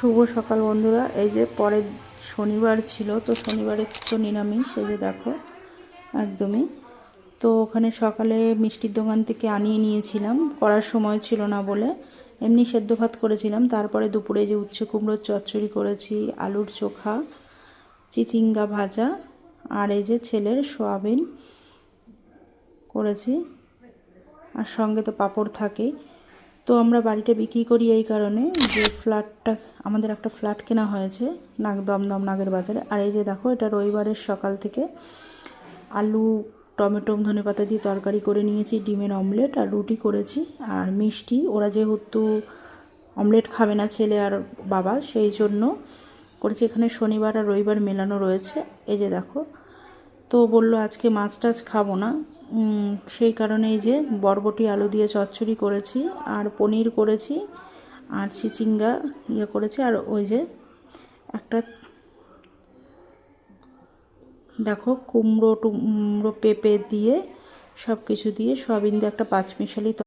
শুভ সকাল বন্ধুরা। এই যে পরের শনিবার ছিল, তো শনিবারে তো নিরামিষ। এই যে দেখো একদমই। তো ওখানে সকালে মিষ্টির দোকান থেকে আনিয়ে নিয়েছিলাম, করার সময় ছিল না বলে এমনি সেদ্ধ ভাত করেছিলাম। তারপরে দুপুরে যে উচ্ছে কুমড়োর চচ্চড়ি করেছি, আলুর চোখা, চিচিঙ্গা ভাজা, আর এই যে ছেলের সোয়াবিন করেছি, আর সঙ্গে তো পাঁপড় থাকেই। তো আমরা বাড়িটা বিক্রি করি এই কারণে যে ফ্ল্যাটটা, আমাদের একটা ফ্ল্যাট কেনা হয়েছে দমদম নাগের বাজারে। আর এই যে দেখো, এটা রবিবারের সকাল থেকে আলু টমেটো ধনেপাতা দিয়ে তরকারি করে নিয়েছি, ডিমের অমলেট আর রুটি করেছি আর মিষ্টি। ওরা যেহেতু অমলেট খাবে না ছেলে আর বাবা, সেই জন্য করেছি। এখানে শনিবার আর রবিবার মেলানো রয়েছে। এই যে দেখো, তো বললো আজকে মাছ টাছ খাবো না, সেই কারণে এই যে বরবটি আলু দিয়ে চচ্চড়ি করেছি আর পনির করেছি আর চিচিঙ্গা করেছি। আর ওই যে একটা দেখো কুমড়ো পেঁপে দিয়ে সব কিছু দিয়ে সয়াবিন দিয়ে একটা পাঁচমিশালি